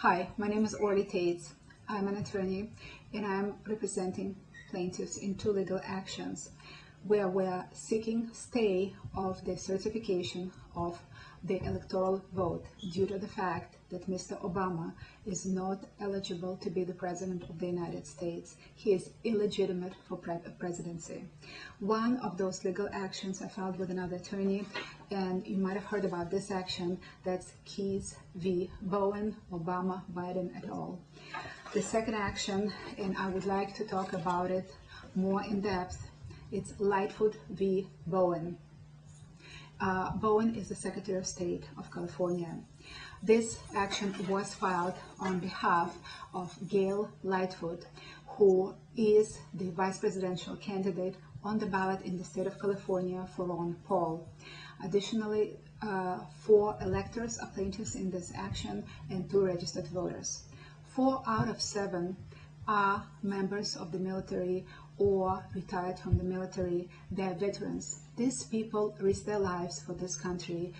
Hi, my name is Orly Taitz. I'm an attorney and I'm representing plaintiffs in two legal actions where we're seeking stay of the certification of the electoral vote due to the fact that Mr. Obama is not eligible to be the President of the United States. He is illegitimate for presidency. One of those legal actions I filed with another attorney, and you might have heard about this action, that's Keys v. Bowen, Obama, Biden et al. The second action, and I would like to talk about it more in depth, it's Lightfoot v. Bowen. Bowen is the Secretary of State of California. This action was filed on behalf of Gail Lightfoot, who is the vice presidential candidate on the ballot in the state of California for Ron Paul. Additionally, 4 electors are plaintiffs in this action and 2 registered voters. 4 out of 7 are members of the military or retired from the military. They are veterans. These people risked their lives for this country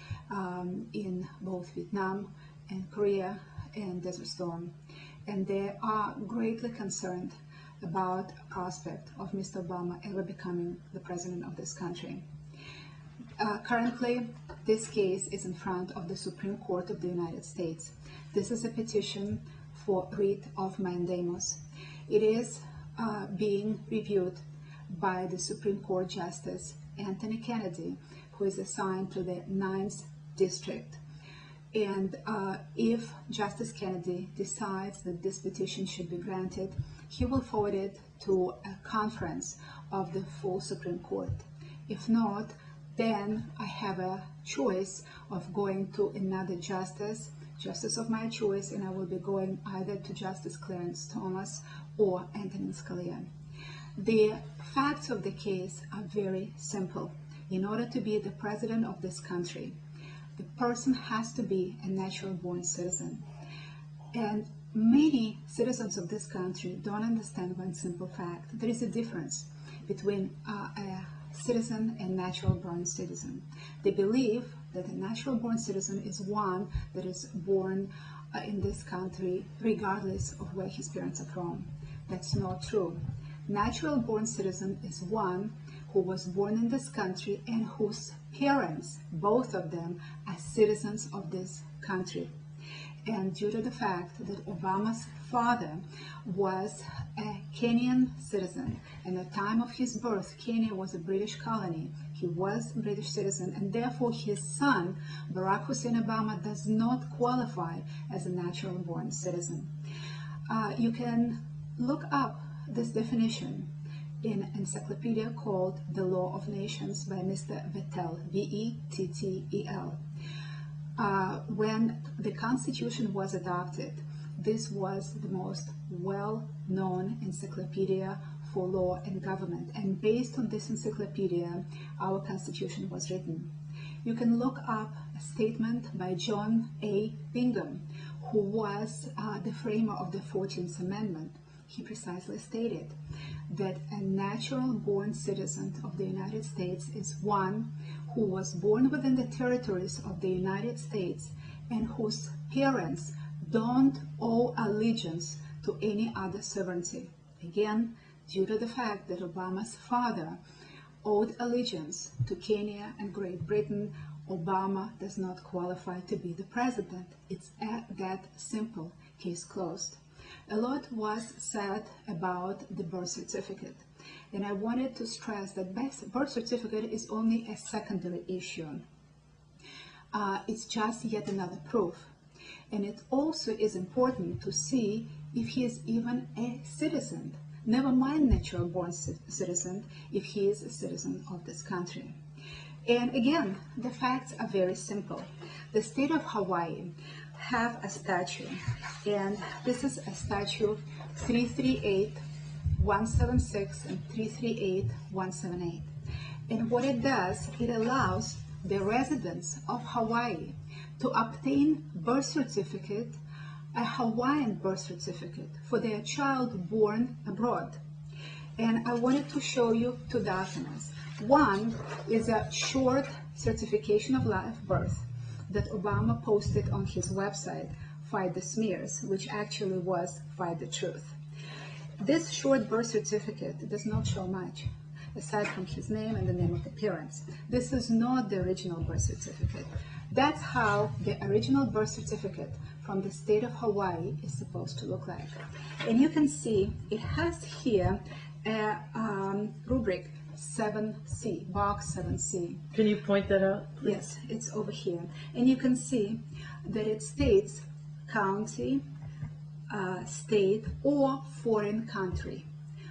in both Vietnam and Korea and Desert Storm. And they are greatly concerned about the prospect of Mr. Obama ever becoming the president of this country. Currently, this case is in front of the Supreme Court of the United States. This is a petition for writ of mandamus. It is being reviewed by the Supreme Court Justice Anthony Kennedy, who is assigned to the 9th District. And if Justice Kennedy decides that this petition should be granted, he will forward it to a conference of the full Supreme Court. If not, then I have a choice of going to another justice of my choice, and I will be going either to Justice Clarence Thomas or Antonin Scalia. The facts of the case are very simple. In order to be the president of this country, the person has to be a natural-born citizen. And many citizens of this country don't understand one simple fact. There is a difference between a citizen and natural-born citizen. They believe that a natural-born citizen is one that is born in this country regardless of where his parents are from. That's not true. Natural-born citizen is one who was born in this country and whose parents, both of them, are citizens of this country. And due to the fact that Obama's father was a Kenyan citizen, and at the time of his birth, Kenya was a British colony. He was a British citizen, and therefore his son, Barack Hussein Obama, does not qualify as a natural-born citizen. You can look up this definition in an encyclopedia called The Law of Nations by Mr. Vettel, V-E-T-T-E-L. When the Constitution was adopted, this was the most well-known encyclopedia for law and government, and based on this encyclopedia, our Constitution was written. You can look up a statement by John A. Bingham, who was the framer of the 14th Amendment. He precisely stated that a natural-born citizen of the United States is one who was born within the territories of the United States and whose parents don't owe allegiance to any other sovereignty. Again, due to the fact that Obama's father owed allegiance to Kenya and Great Britain, Obama does not qualify to be the president. It's that simple. Case closed. A lot was said about the birth certificate, and I wanted to stress that birth certificate is only a secondary issue. It's just yet another proof. And it also is important to see if he is even a citizen, never mind natural-born citizen, if he is a citizen of this country. And again, the facts are very simple. The state of Hawaii have a statute, and this is a statute 338-176 and 338-178. And what it does, it allows the residents of Hawaii to obtain birth certificate, a Hawaiian birth certificate for their child born abroad. And I wanted to show you 2 documents. One is a short certification of live birth that Obama posted on his website fight the smears, which actually was fight the truth. This short birth certificate does not show much, aside from his name and the name of the parents. This is not the original birth certificate. That's how the original birth certificate from the state of Hawaii is supposed to look like. And you can see it has here a rubric 7C, box 7C. Can you point that out, please? Yes, it's over here. And you can see that it states county, state, or foreign country.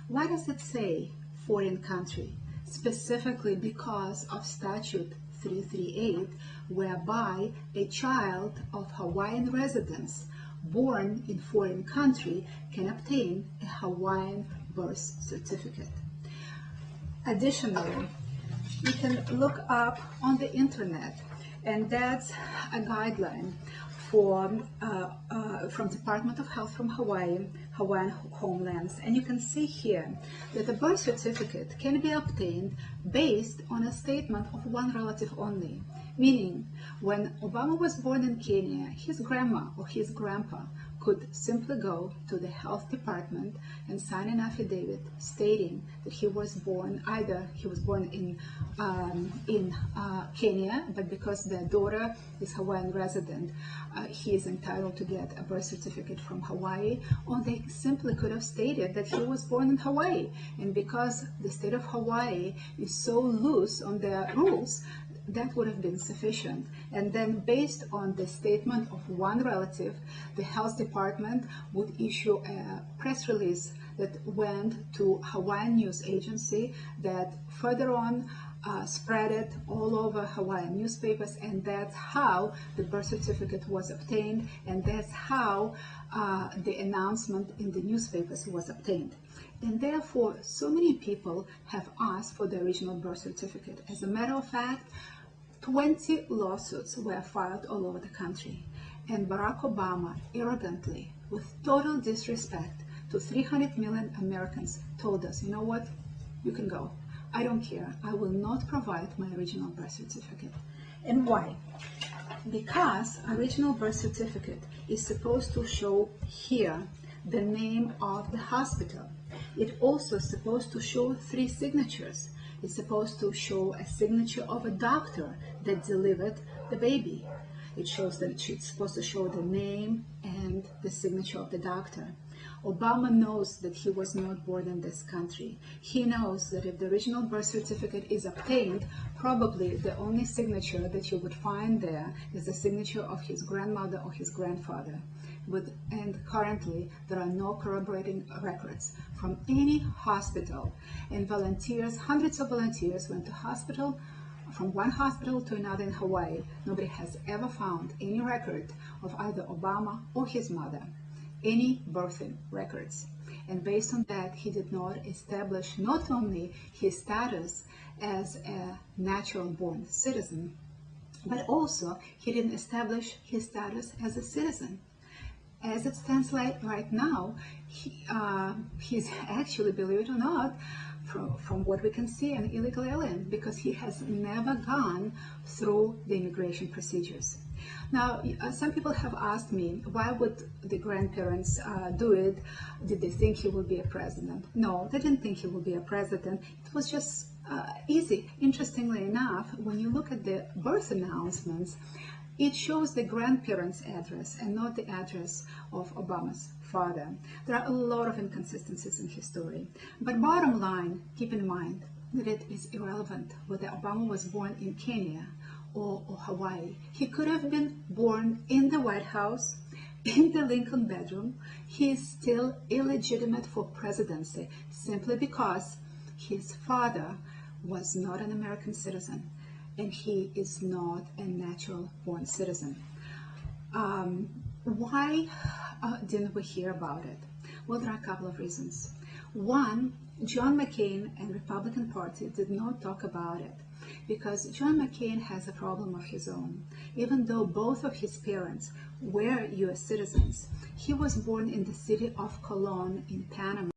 Why does it say foreign country? Specifically because of statute 338, whereby a child of Hawaiian residence born in foreign country can obtain a Hawaiian birth certificate. Additionally, you can look up on the internet, and that's a guideline from Department of Health from Hawaii, Hawaiian Homelands, and you can see here that the birth certificate can be obtained based on a statement of one relative only, meaning when Obama was born in Kenya, his grandma or his grandpa could simply go to the health department and sign an affidavit stating that he was born, either he was born in Kenya, but because the daughter is Hawaiian resident, he is entitled to get a birth certificate from Hawaii, or they simply could have stated that he was born in Hawaii. And because the state of Hawaii is so loose on their rules, that would have been sufficient. And then based on the statement of one relative, the health department would issue a press release that went to Hawaiian news agency that further on spread it all over Hawaiian newspapers, and that's how the birth certificate was obtained, and that's how the announcement in the newspapers was obtained. And therefore, so many people have asked for the original birth certificate. As a matter of fact, 20 lawsuits were filed all over the country, and Barack Obama arrogantly, with total disrespect to 300 million Americans, told us, you know what, you can go. I don't care. I will not provide my original birth certificate. And why? Because original birth certificate is supposed to show here the name of the hospital. It also is supposed to show 3 signatures. It's supposed to show a signature of a doctor that delivered the baby. It shows that it's supposed to show the name and the signature of the doctor. Obama knows that he was not born in this country. He knows that if the original birth certificate is obtained, probably the only signature that you would find there is the signature of his grandmother or his grandfather. And currently, there are no corroborating records from any hospital. And volunteers, hundreds of volunteers, went to hospital, from one hospital to another in Hawaii. Nobody has ever found any record of either Obama or his mother, any birthing records. And based on that, he did not establish not only his status as a natural born citizen, but also he didn't establish his status as a citizen. As it stands right now, he's actually, believe it or not, from what we can see, an illegal alien, because he has never gone through the immigration procedures. Now, some people have asked me, why would the grandparents do it? Did they think he would be a president? No, they didn't think he would be a president. It was just easy. Interestingly enough, when you look at the birth announcements, it shows the grandparents' address and not the address of Obama's father. There are a lot of inconsistencies in his story. But bottom line, keep in mind that it is irrelevant whether Obama was born in Kenya or Hawaii. He could have been born in the White House, in the Lincoln bedroom. He is still illegitimate for presidency simply because his father was not an American citizen, and he is not a natural born citizen. Why didn't we hear about it? Well, there are a couple of reasons. One, John McCain and Republican Party did not talk about it because John McCain has a problem of his own. Even though both of his parents were U.S. citizens, he was born in the city of Colón in Panama.